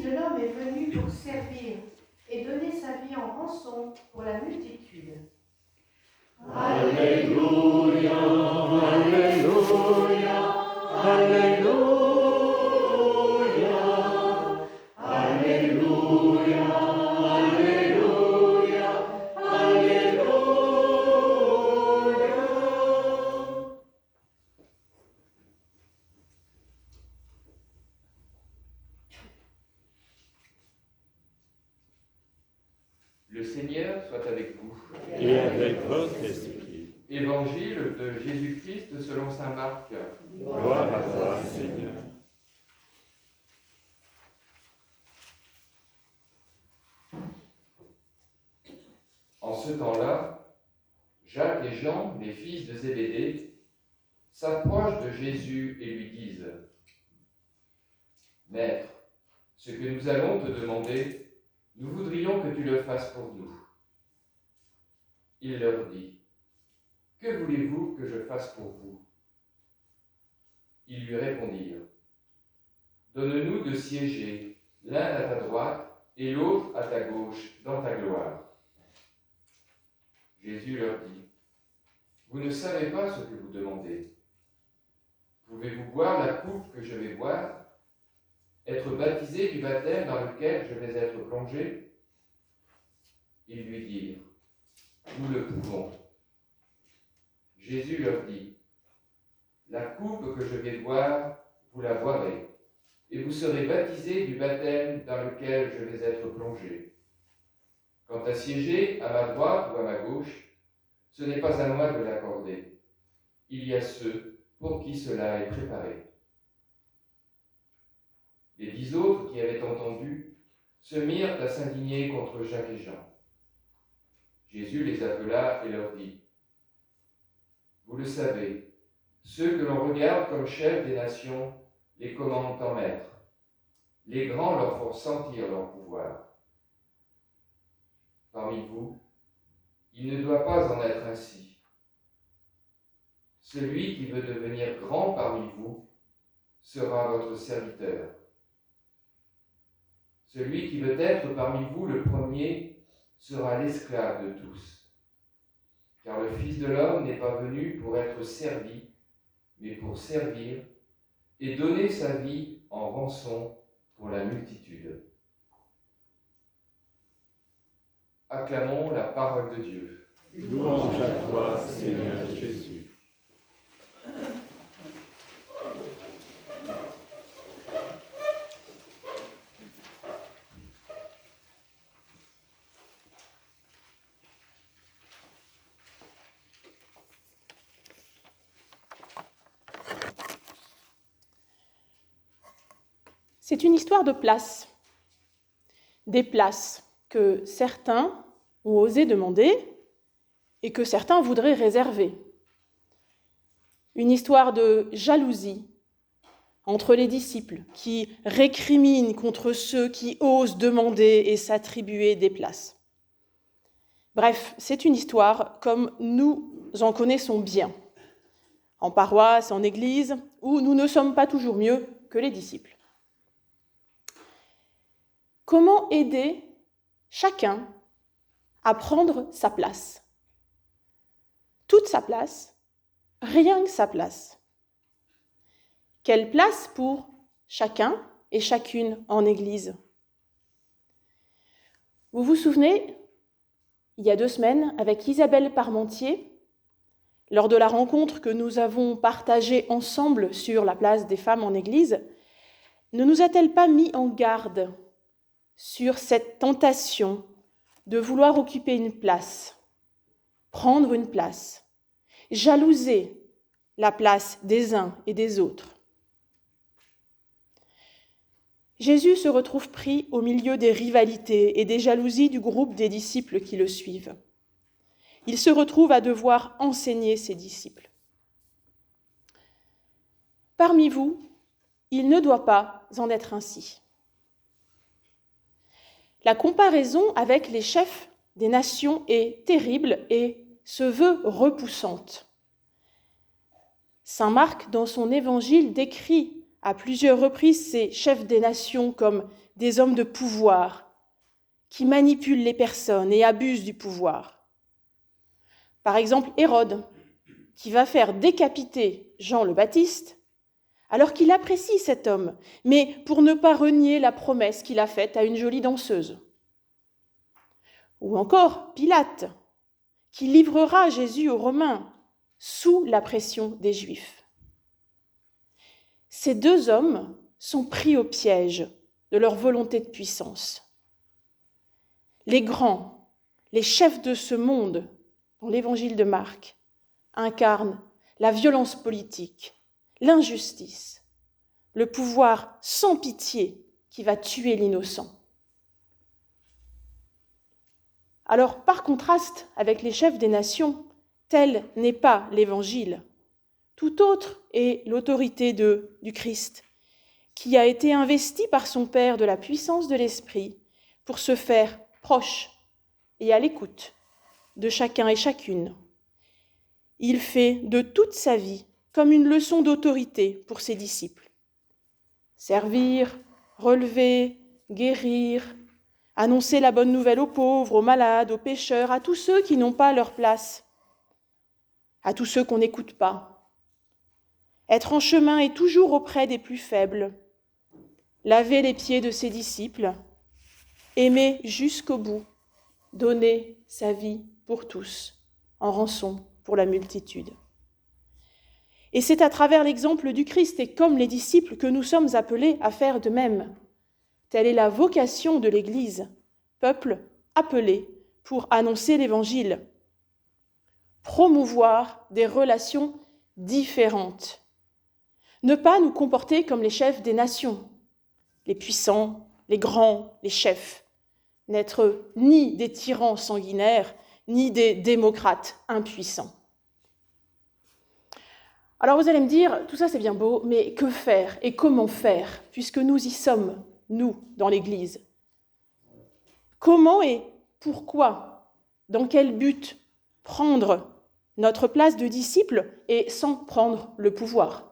de l'homme est venu pour servir et donner sa vie en rançon pour la multitude. Alléluia, Alléluia, Alléluia, Alléluia, Alléluia, Alléluia. Le Seigneur soit avec vous. Et avec votre esprit. Évangile de Jésus-Christ selon saint Marc. Gloire à toi, Seigneur. En ce temps-là, Jacques et Jean, les fils de Zébédée, s'approchent de Jésus et lui disent : « Maître, ce que nous allons te demander, nous voudrions que tu le fasses pour nous. » Il leur dit : « Que voulez-vous que je fasse pour vous ?» Ils lui répondirent : « Donne-nous de siéger, l'un à ta droite et l'autre à ta gauche, dans ta gloire. » Jésus leur dit : « Vous ne savez pas ce que vous demandez. Pouvez-vous boire la coupe que je vais boire, être baptisé du baptême dans lequel je vais être plongé ?» Ils lui dirent : « Nous le pouvons. » Jésus leur dit : « La coupe que je vais boire, vous la boirez, et vous serez baptisés du baptême dans lequel je vais être plongé. Quant à siéger à ma droite ou à ma gauche, ce n'est pas à moi de l'accorder. Il y a ceux pour qui cela est préparé. » Les 10 autres qui avaient entendu se mirent à s'indigner contre Jacques et Jean. Jésus les appela et leur dit : « Vous le savez, ceux que l'on regarde comme chefs des nations les commandent en maîtres. Les grands leur font sentir leur pouvoir. Parmi vous, il ne doit pas en être ainsi. Celui qui veut devenir grand parmi vous sera votre serviteur. Celui qui veut être parmi vous le premier sera l'esclave de tous. Car le Fils de l'homme n'est pas venu pour être servi, mais pour servir et donner sa vie en rançon pour la multitude. » Acclamons la parole de Dieu. Louange à toi, Seigneur Jésus. C'est une histoire de places. Des places que certains ont osé demander et que certains voudraient réserver. Une histoire de jalousie entre les disciples qui récriminent contre ceux qui osent demander et s'attribuer des places. Bref, c'est une histoire comme nous en connaissons bien, en paroisse, en église, où nous ne sommes pas toujours mieux que les disciples. Comment aider chacun à prendre sa place ? Toute sa place, rien que sa place. Quelle place pour chacun et chacune en Église ? Vous vous souvenez, il y a 2 semaines, avec Isabelle Parmentier, lors de la rencontre que nous avons partagée ensemble sur la place des femmes en Église, ne nous a-t-elle pas mis en garde sur cette tentation de vouloir occuper une place, prendre une place, jalouser la place des uns et des autres. Jésus se retrouve pris au milieu des rivalités et des jalousies du groupe des disciples qui le suivent. Il se retrouve à devoir enseigner ses disciples. Parmi vous, il ne doit pas en être ainsi. La comparaison avec les chefs des nations est terrible et se veut repoussante. Saint Marc, dans son évangile, décrit à plusieurs reprises ces chefs des nations comme des hommes de pouvoir qui manipulent les personnes et abusent du pouvoir. Par exemple, Hérode, qui va faire décapiter Jean le Baptiste, alors qu'il apprécie cet homme, mais pour ne pas renier la promesse qu'il a faite à une jolie danseuse. Ou encore Pilate, qui livrera Jésus aux Romains sous la pression des Juifs. Ces deux hommes sont pris au piège de leur volonté de puissance. Les grands, les chefs de ce monde, dans l'évangile de Marc, incarnent la violence politique, l'injustice, le pouvoir sans pitié qui va tuer l'innocent. Alors, par contraste avec les chefs des nations, tel n'est pas l'Évangile. Tout autre est l'autorité du Christ, qui a été investi par son Père de la puissance de l'Esprit pour se faire proche et à l'écoute de chacun et chacune. Il fait de toute sa vie comme une leçon d'autorité pour ses disciples. Servir, relever, guérir, annoncer la bonne nouvelle aux pauvres, aux malades, aux pécheurs, à tous ceux qui n'ont pas leur place, à tous ceux qu'on n'écoute pas. Être en chemin et toujours auprès des plus faibles, laver les pieds de ses disciples, aimer jusqu'au bout, donner sa vie pour tous, en rançon pour la multitude. Et c'est à travers l'exemple du Christ et comme les disciples que nous sommes appelés à faire de même. Telle est la vocation de l'Église, peuple appelé pour annoncer l'Évangile, promouvoir des relations différentes, ne pas nous comporter comme les chefs des nations, les puissants, les grands, les chefs, n'être ni des tyrans sanguinaires, ni des démocrates impuissants. Alors vous allez me dire, tout ça c'est bien beau, mais que faire et comment faire, puisque nous y sommes, nous, dans l'Église? Comment et pourquoi, dans quel but prendre notre place de disciple et sans prendre le pouvoir?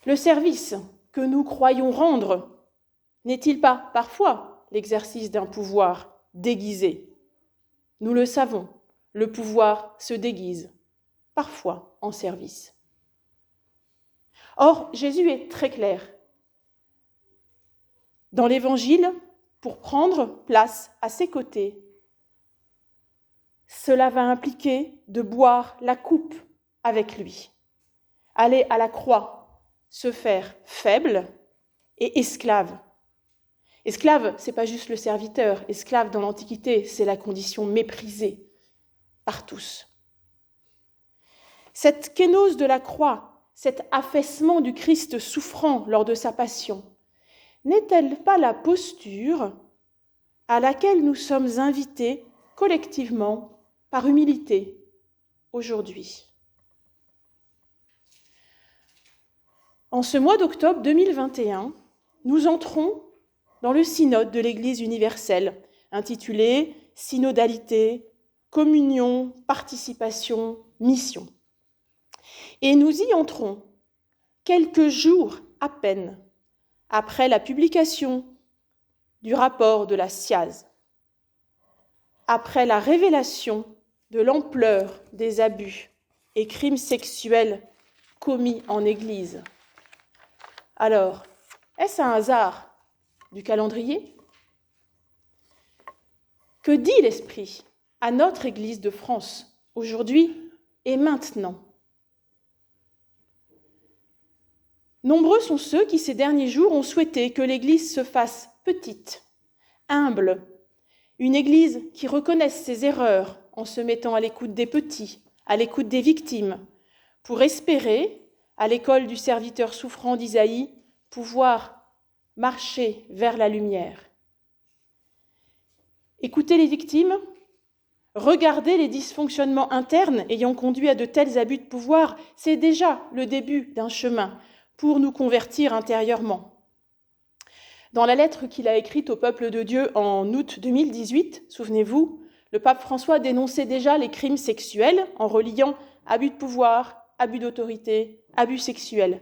Le service que nous croyons rendre n'est-il pas parfois l'exercice d'un pouvoir déguisé? Nous le savons, le pouvoir se déguise, parfois en service. Or, Jésus est très clair. Dans l'Évangile, pour prendre place à ses côtés, cela va impliquer de boire la coupe avec lui, aller à la croix, se faire faible et esclave. Esclave, ce n'est pas juste le serviteur. Esclave dans l'Antiquité, c'est la condition méprisée par tous. Cette kénose de la croix, cet affaissement du Christ souffrant lors de sa passion, n'est-elle pas la posture à laquelle nous sommes invités collectivement par humilité aujourd'hui? En ce mois d'octobre 2021, nous entrons dans le synode de l'Église universelle, intitulé « Synodalité, communion, participation, mission ». Et nous y entrons quelques jours à peine après la publication du rapport de la SIAZ, après la révélation de l'ampleur des abus et crimes sexuels commis en Église. Alors, est-ce un hasard du calendrier? Que dit l'Esprit à notre Église de France aujourd'hui et maintenant? Nombreux sont ceux qui, ces derniers jours, ont souhaité que l'Église se fasse petite, humble, une Église qui reconnaisse ses erreurs en se mettant à l'écoute des petits, à l'écoute des victimes, pour espérer, à l'école du serviteur souffrant d'Isaïe, pouvoir marcher vers la lumière. Écouter les victimes, regarder les dysfonctionnements internes ayant conduit à de tels abus de pouvoir, c'est déjà le début d'un chemin pour nous convertir intérieurement. Dans la lettre qu'il a écrite au peuple de Dieu en août 2018, souvenez-vous, le pape François dénonçait déjà les crimes sexuels en reliant abus de pouvoir, abus d'autorité abus sexuels.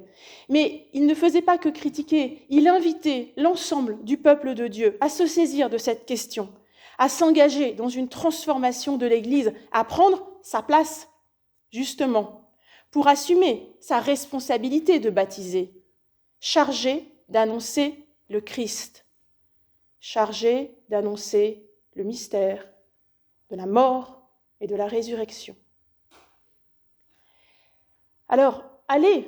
Mais il ne faisait pas que critiquer, il invitait l'ensemble du peuple de Dieu à se saisir de cette question, à s'engager dans une transformation de l'Église, à prendre sa place, justement, pour assumer sa responsabilité de baptiser, chargé d'annoncer le Christ, chargé d'annoncer le mystère de la mort et de la résurrection. Alors, aller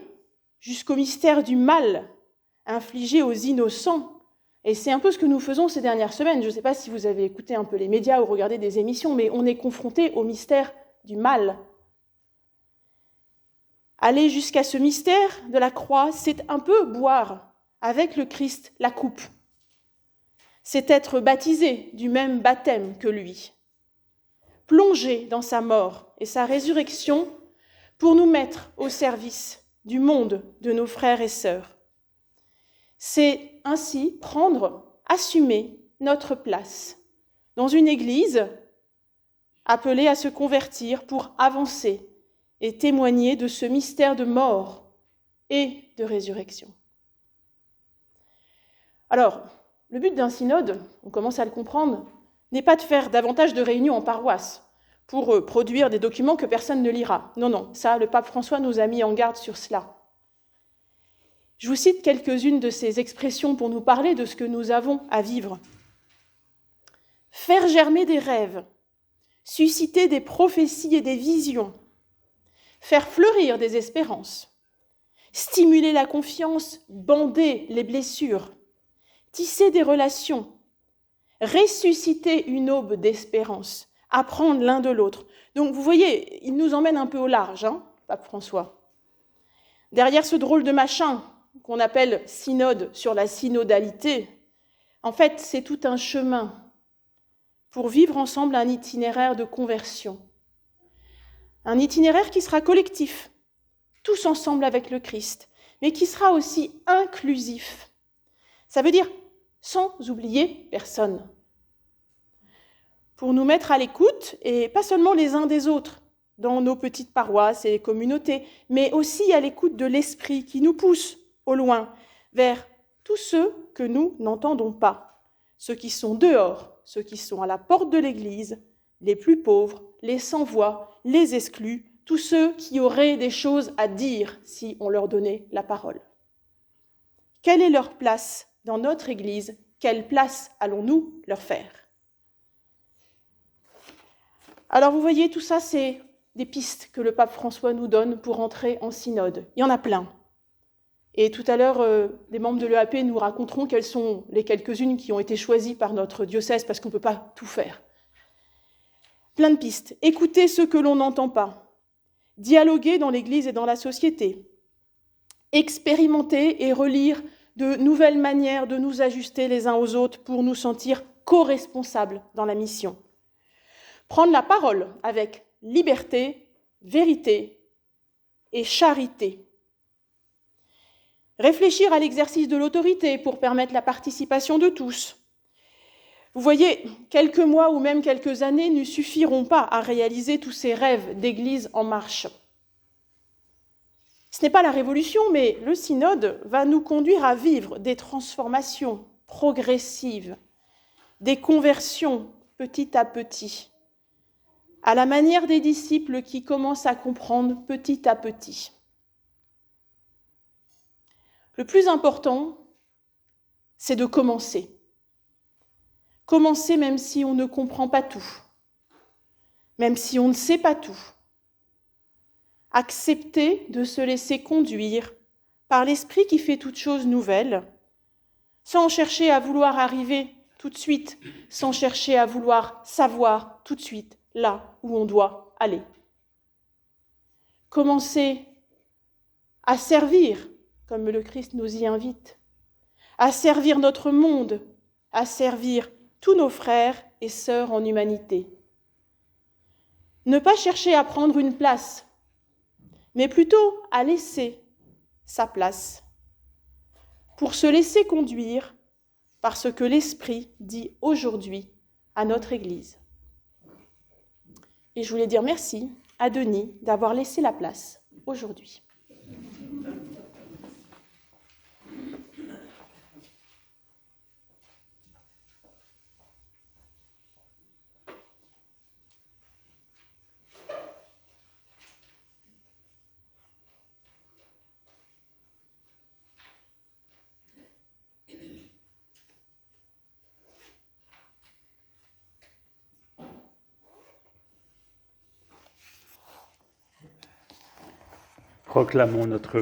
jusqu'au mystère du mal infligé aux innocents, et c'est un peu ce que nous faisons ces dernières semaines. Je ne sais pas si vous avez écouté un peu les médias ou regardé des émissions, mais on est confronté au mystère du mal. Aller jusqu'à ce mystère de la croix, c'est un peu boire avec le Christ la coupe. C'est être baptisé du même baptême que lui, plonger dans sa mort et sa résurrection pour nous mettre au service du monde de nos frères et sœurs. C'est ainsi prendre, assumer notre place dans une Église appelée à se convertir pour avancer et témoigner de ce mystère de mort et de résurrection. Alors, le but d'un synode, on commence à le comprendre, n'est pas de faire davantage de réunions en paroisse pour produire des documents que personne ne lira. Non, non, ça, le pape François nous a mis en garde sur cela. Je vous cite quelques-unes de ces expressions pour nous parler de ce que nous avons à vivre. Faire germer des rêves, susciter des prophéties et des visions, faire fleurir des espérances, stimuler la confiance, bander les blessures, tisser des relations, ressusciter une aube d'espérance, apprendre l'un de l'autre. Donc vous voyez, il nous emmène un peu au large, Pape François. Derrière ce drôle de machin qu'on appelle synode sur la synodalité, en fait, c'est tout un chemin pour vivre ensemble un itinéraire de conversion. Un itinéraire qui sera collectif, tous ensemble avec le Christ, mais qui sera aussi inclusif. Ça veut dire sans oublier personne. Pour nous mettre à l'écoute, et pas seulement les uns des autres, dans nos petites paroisses et communautés, mais aussi à l'écoute de l'Esprit qui nous pousse au loin, vers tous ceux que nous n'entendons pas, ceux qui sont dehors, ceux qui sont à la porte de l'Église, les plus pauvres, les sans-voix, les exclus, tous ceux qui auraient des choses à dire si on leur donnait la parole. Quelle est leur place dans notre Église? Quelle place allons-nous leur faire? Alors vous voyez, tout ça, c'est des pistes que le pape François nous donne pour entrer en synode. Il y en a plein. Et tout à l'heure, les membres de l'EAP nous raconteront quelles sont les quelques-unes qui ont été choisies par notre diocèse, parce qu'on ne peut pas tout faire. Plein de pistes. Écouter ce que l'on n'entend pas. Dialoguer dans l'Église et dans la société. Expérimenter et relire de nouvelles manières de nous ajuster les uns aux autres pour nous sentir co-responsables dans la mission. Prendre la parole avec liberté, vérité et charité. Réfléchir à l'exercice de l'autorité pour permettre la participation de tous. Vous voyez, quelques mois ou même quelques années ne suffiront pas à réaliser tous ces rêves d'Église en marche. Ce n'est pas la révolution, mais le synode va nous conduire à vivre des transformations progressives, des conversions petit à petit, à la manière des disciples qui commencent à comprendre petit à petit. Le plus important, c'est de commencer. Commencer même si on ne comprend pas tout, même si on ne sait pas tout. Accepter de se laisser conduire par l'Esprit qui fait toutes choses nouvelles, sans chercher à vouloir arriver tout de suite, sans chercher à vouloir savoir tout de suite là où on doit aller. Commencer à servir, comme le Christ nous y invite, à servir notre monde, à servir tous nos frères et sœurs en humanité. Ne pas chercher à prendre une place, mais plutôt à laisser sa place, pour se laisser conduire par ce que l'Esprit dit aujourd'hui à notre Église. Et je voulais dire merci à Denis d'avoir laissé la place aujourd'hui. Proclamons notre